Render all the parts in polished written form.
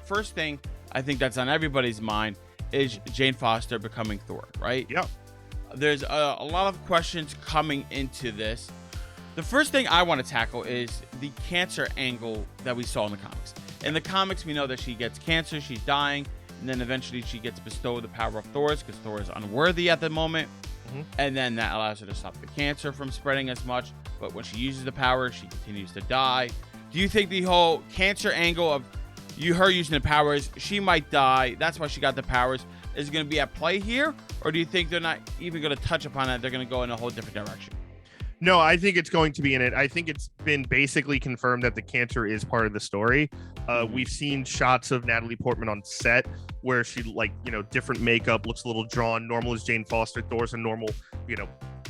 first thing I think that's on everybody's mind is Jane Foster becoming Thor, right? Yeah. There's a lot of questions coming into this. The first thing I want to tackle is the cancer angle that we saw in the comics. In the comics, we know that she gets cancer, she's dying, and then eventually she gets bestowed the power of Thor's because Thor is unworthy at the moment. And then that allows her to stop the cancer from spreading as much. But when she uses the power, she continues to die. Do you think the whole cancer angle of her using the powers, she might die, that's why she got the powers, is going to be at play here? Or do you think they're not even going to touch upon that? They're going to go in a whole different direction? No, I think it's going to be in it. I think it's been basically confirmed that the cancer is part of the story. We've seen shots of Natalie Portman on set where she, like, different makeup, looks a little drawn. Normal as Jane Foster. Thor's in normal,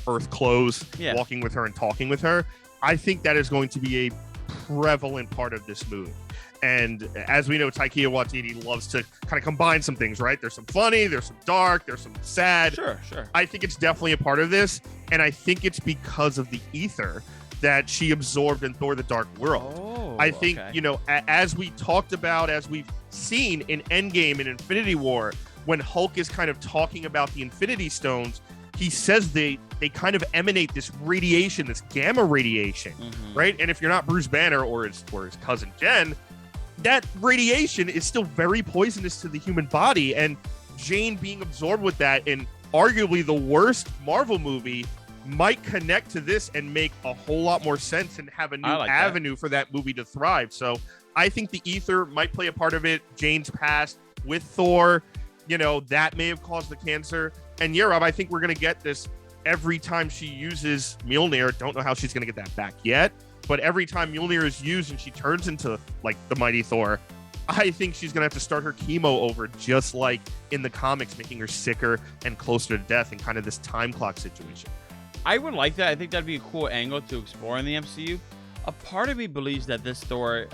Earth clothes, walking with her and talking with her. I think that is going to be a prevalent part of this movie. And as we know, Taika Waititi loves to kind of combine some things, right? There's some funny, there's some dark, there's some sad. Sure. I think it's definitely a part of this. And I think it's because of the ether that she absorbed in Thor the Dark World. I think, as we talked about, as we've seen in Endgame and Infinity War, when Hulk is kind of talking about the Infinity Stones, he says they kind of emanate this radiation, this gamma radiation, right? And if you're not Bruce Banner or his cousin Jen, that radiation is still very poisonous to the human body. And Jane being absorbed with that in arguably the worst Marvel movie might connect to this and make a whole lot more sense and have a new avenue for that movie to thrive. So I think the ether might play a part of it. Jane's past with Thor, that may have caused the cancer. And yeah, Rob, I think we're going to get this every time she uses Mjolnir. Don't know how she's going to get that back yet. But every time Mjolnir is used and she turns into, like, the Mighty Thor, I think she's going to have to start her chemo over, just like in the comics, making her sicker and closer to death in kind of this time clock situation. I would like that. I think that'd be a cool angle to explore in the MCU. A part of me believes that this Thor,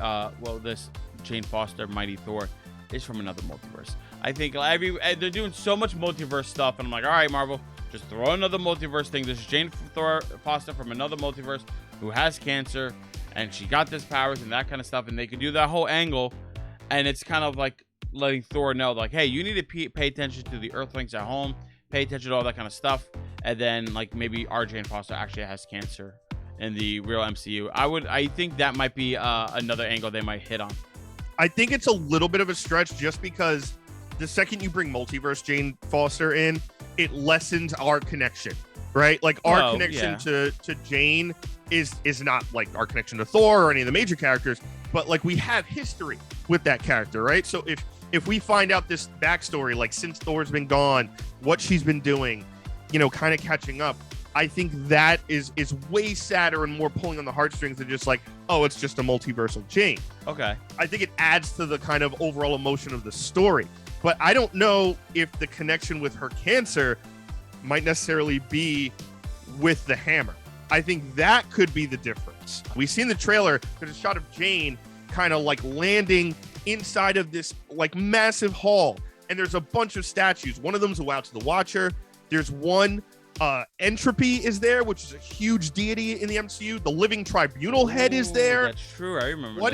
this Jane Foster Mighty Thor, is from another multiverse. I think they're doing so much multiverse stuff, and I'm like, all right, Marvel, just throw another multiverse thing. There's Jane Foster from another multiverse who has cancer, and she got this powers and that kind of stuff, and they could do that whole angle, and it's kind of like letting Thor know, like, hey, you need to pay attention to the Earthlings at home, pay attention to all that kind of stuff, and then, like, maybe our Jane Foster actually has cancer in the real MCU. I think that might be another angle they might hit on. I think it's a little bit of a stretch just because the second you bring multiverse Jane Foster in, it lessens our connection, right? Like, our connection to Jane is not like our connection to Thor or any of the major characters, but, like, we have history with that character, right? So if we find out this backstory, like, since Thor's been gone, what she's been doing, kind of catching up, I think that is way sadder and more pulling on the heartstrings than just like, oh, it's just a multiversal Jane. Okay. I think it adds to the kind of overall emotion of the story. But I don't know if the connection with her cancer might necessarily be with the hammer. I think that could be the difference. We see in the trailer, there's a shot of Jane kind of like landing inside of this like massive hall. And there's a bunch of statues. One of them's a Wow to the Watcher. There's one, Entropy is there, which is a huge deity in the MCU. The Living Tribunal head is there. That's true. I remember What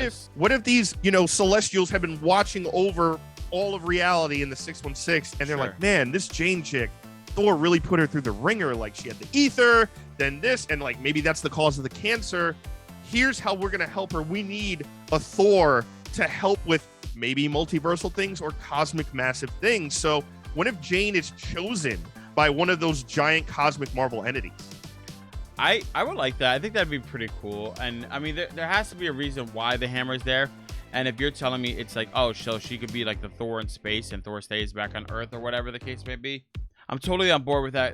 if these, Celestials have been watching over all of reality in the 616, and they're like, man, this Jane chick, Thor really put her through the ringer. Like, she had the ether, then this, and like maybe that's the cause of the cancer. Here's how we're gonna help her. We need a Thor to help with maybe multiversal things or cosmic massive things. So what if Jane is chosen by one of those giant cosmic Marvel entities? I would like that. I think that'd be pretty cool. And I mean, there has to be a reason why the hammer is there. And if you're telling me it's like, oh, so she could be like the Thor in space and Thor stays back on Earth or whatever the case may be, I'm totally on board with that.